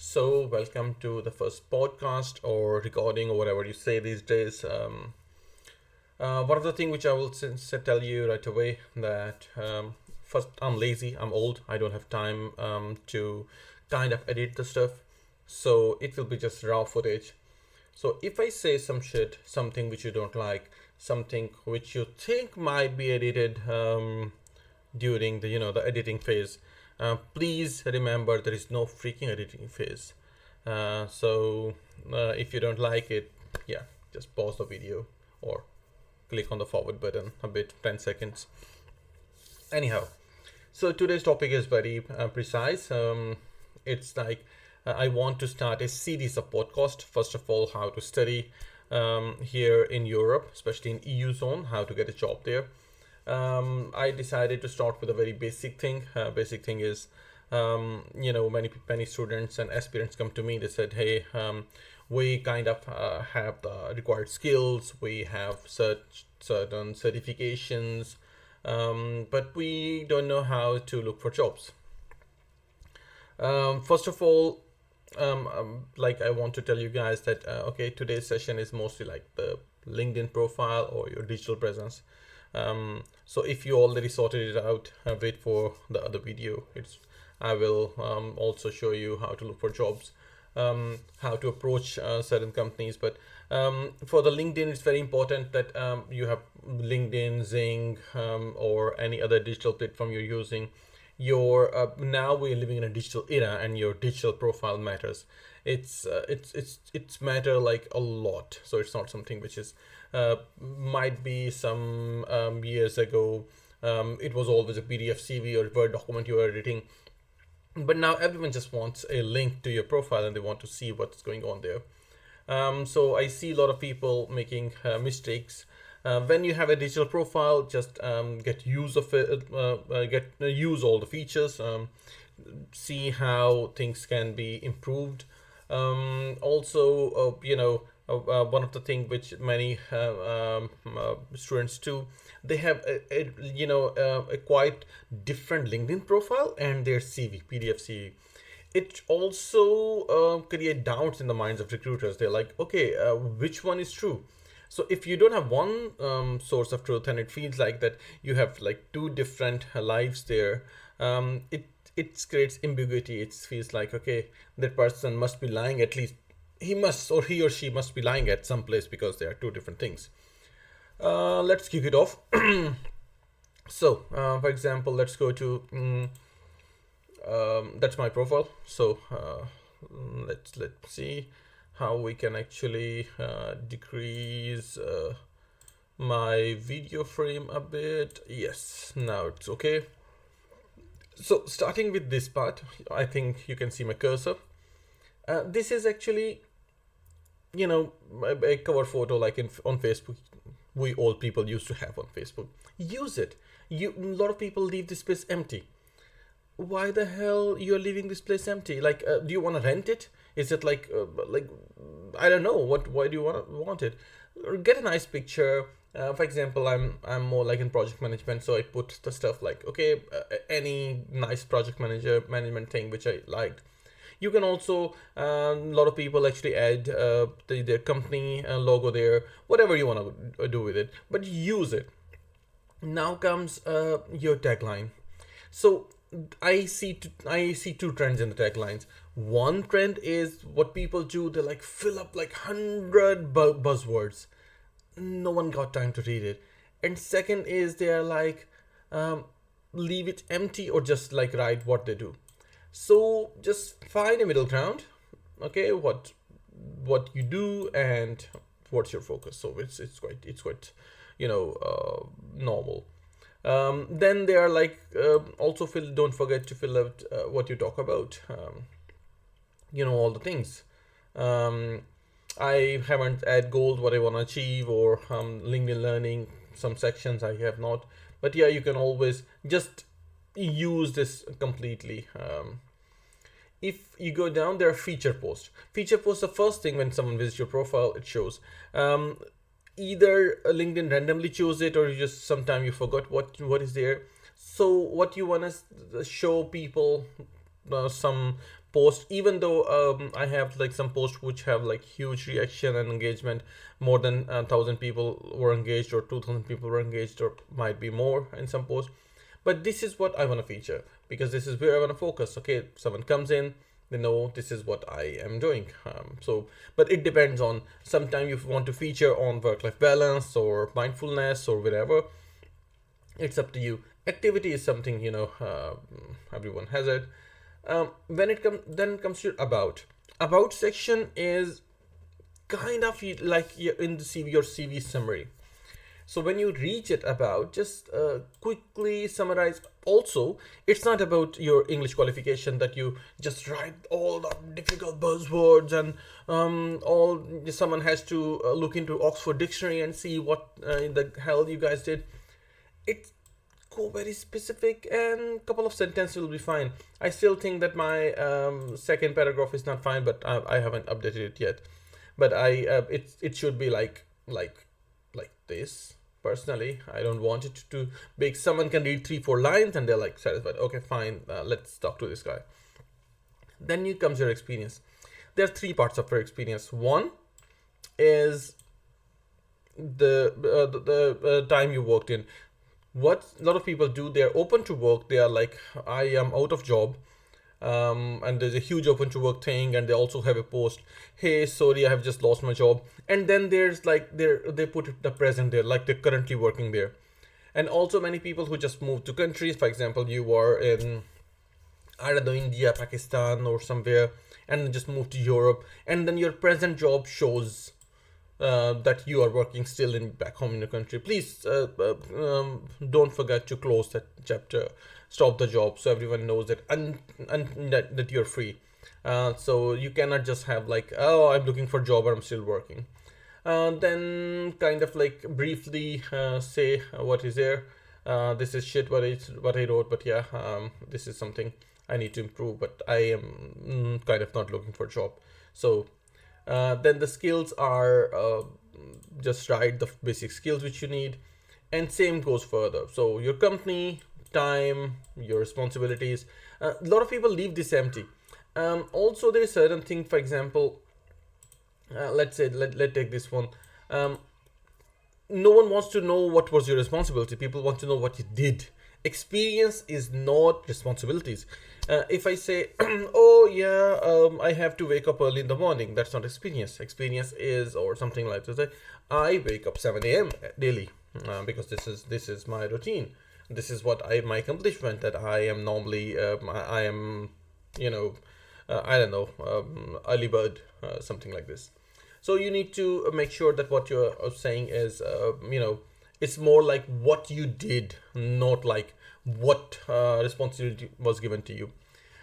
So, welcome to the first podcast or recording or whatever you say these days. One of the things which I will tell you right away that first, I'm lazy, I'm old, I don't have time to kind of edit the stuff, so it will be just raw footage. So, if I say some shit, something which you don't like, something which you think might be edited during the editing phase, please remember there is no freaking editing phase. If you don't like it, yeah, just pause the video or click on the forward button a bit, 10 seconds. Anyhow, so today's topic is very precise. It's like I want to start a series of podcast. First of all, how to study here in Europe, especially in EU zone, how to get a job there. I decided to start with a very basic thing. Basic thing is, many students and aspirants come to me. They said, "Hey, we kind of have the required skills. We have certain certifications, but we don't know how to look for jobs." First of all, like I want to tell you guys that okay, today's session is mostly like the LinkedIn profile or your digital presence. So if you already sorted it out, wait for the other video. I will also show you how to look for jobs, how to approach certain companies. But for the LinkedIn, it's very important that you have LinkedIn, Zing, or any other digital platform you're using. Now we're living in a digital era, and your digital profile matters. It's matter like a lot. So it's not something which is might be some years ago. It was always a PDF, CV, or Word document you were editing, but now everyone just wants a link to your profile and they want to see what's going on there. So I see a lot of people making mistakes. When you have a digital profile, just get use of it, use all the features, see how things can be improved. Also, one of the things which many students do, they have a quite different LinkedIn profile and their CV, PDF CV. It also create doubts in the minds of recruiters. They're like, okay, which one is true? So if you don't have one source of truth and it feels like that you have like two different lives there, it creates ambiguity. It feels like, okay, that person must be lying. At least he or she must be lying at some place because they are two different things. Let's kick it off. So, for example, let's go to that's my profile. So let's see how we can actually decrease my video frame a bit. Yes, now it's okay. So starting with this part, I think you can see my cursor. This is actually, a cover photo like on Facebook. We all people used to have on Facebook. Use it. A lot of people leave this place empty. Why the hell you're leaving this place empty? Like, do you want to rent it? Is it like I don't know what? Why do you want it? Get a nice picture. For example, I'm more like in project management, so I put the stuff like, okay, any nice project management thing which I liked. You can also a lot of people actually add their company logo there, whatever you want to do with it, but use it. Now comes your tagline. So I see two trends in the taglines. One trend is what people do. They like fill up like 100 buzzwords. No one got time to read it. And second is they are like leave it empty or just like write what they do. So just find a middle ground. Okay, what you do and what's your focus. So it's quite normal. Then they are like also fill. Don't forget to fill out what you talk about. All the things. Um, I haven't add goals what I want to achieve or LinkedIn Learning. Some sections I have not, but yeah, you can always just use this completely. If you go down, there are feature posts. Feature posts, the first thing when someone visits your profile, it shows. Either LinkedIn randomly chose it, or you just sometime you forgot what is there. So what you want to show people some post, even though I have like some posts which have like huge reaction and engagement, more than 1,000 people were engaged, or 2,000 people were engaged, or might be more in some posts. But this is what I want to feature, because this is where I want to focus. Okay, someone comes in, they know this is what I am doing. But it depends on, sometimes you want to feature on work-life balance or mindfulness or whatever. It's up to you. Activity is something, everyone has it. When it comes to about section is kind of like in the CV, your CV summary. So when you reach it about, just quickly summarize. Also, it's not about your English qualification that you just write all the difficult buzzwords and all. Someone has to look into Oxford Dictionary and see what in the hell you guys did. It's go very specific, and couple of sentences will be fine. I still think that my second paragraph is not fine, but I haven't updated it yet. But it should be like this. Personally, I don't want it to big. Someone can read 3-4 lines and they're like satisfied. Okay, fine. Let's talk to this guy. Then you comes your experience. There are 3 parts of your experience. One is the time you worked in. What a lot of people do, they're open to work. They are like, I am out of job. And there's a huge open to work thing, and they also have a post, hey, sorry, I have just lost my job. And then there's like they put the present there, like they're currently working there. And also many people who just moved to countries, for example, you are in, I don't know, India, Pakistan or somewhere, and then just moved to Europe, and then your present job shows that you are working still in back home in your country. Please don't forget to close that chapter, stop the job, so everyone knows that that you're free. So you cannot just have like, oh, I'm looking for a job or I'm still working. Then kind of like briefly say what is there. This is shit what I wrote, but yeah, this is something I need to improve, but I am kind of not looking for a job. So then the skills are just write the basic skills which you need, and same goes further. So your company, time, your responsibilities. A lot of people leave this empty. Also, there is certain thing. For example, let's say let's take this one. No one wants to know what was your responsibility. People want to know what you did. Experience is not responsibilities. If I say, oh yeah, I have to wake up early in the morning, that's not experience. Experience is, or something like this, I wake up 7 a.m. daily because this is my routine. This is what my accomplishment, that I am normally I am, I don't know, early bird, something like this. So you need to make sure that what you're saying is, it's more like what you did, not like what responsibility was given to you.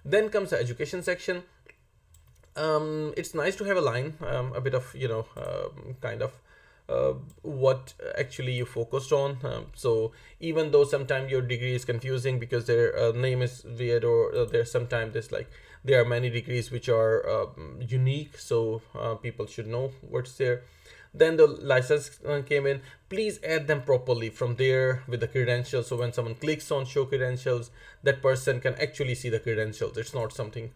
Then comes the education section. It's nice to have a line, a bit of, kind of what actually you focused on. So even though sometimes your degree is confusing because their name is weird, or there's sometimes there's like, there are many degrees which are unique, so people should know what's there. Then the license came in. Please add them properly from there with the credentials. So when someone clicks on show credentials, that person can actually see the credentials. It's not something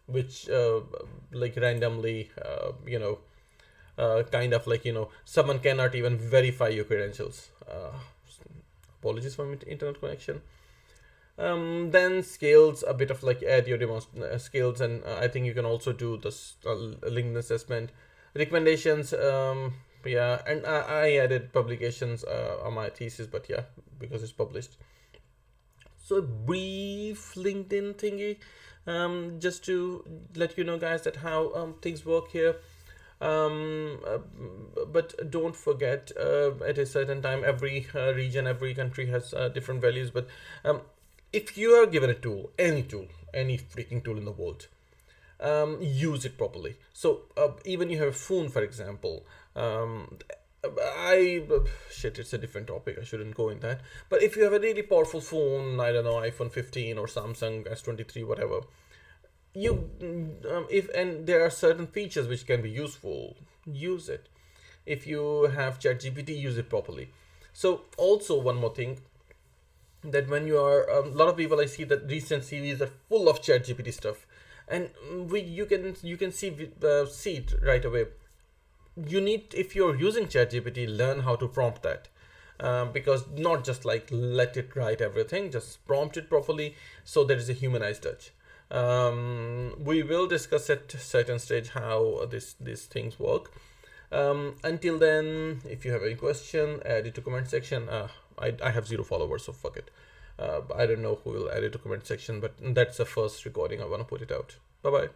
which like randomly, kind of like, someone cannot even verify your credentials. Apologies for my internet connection. Then skills, a bit of like add your skills, and I think you can also do this LinkedIn assessment. Recommendations, yeah, and I added publications on my thesis, but yeah, because it's published. So a brief LinkedIn thingy, just to let you know, guys, that how things work here. But don't forget, at a certain time, every region, every country has different values. But if you are given a tool, any freaking tool in the world, use it properly. So even you have a phone, for example, it's a different topic, I shouldn't go in that. But if you have a really powerful phone, I don't know, iPhone 15 or Samsung S23, whatever, you if and there are certain features which can be useful, use it. If you have ChatGPT, use it properly. So also one more thing, that when you are a lot of people, I see that recent series are full of ChatGPT stuff. And you can see it right away. You need, if you're using ChatGPT, learn how to prompt that. Because not just like let it write everything, just prompt it properly so there is a humanized touch. We will discuss at certain stage how these things work. Until then, if you have any question, add it to comment section. I have 0 followers, so fuck it. I don't know who will add it to comment section, but that's the first recording I want to put it out. Bye bye.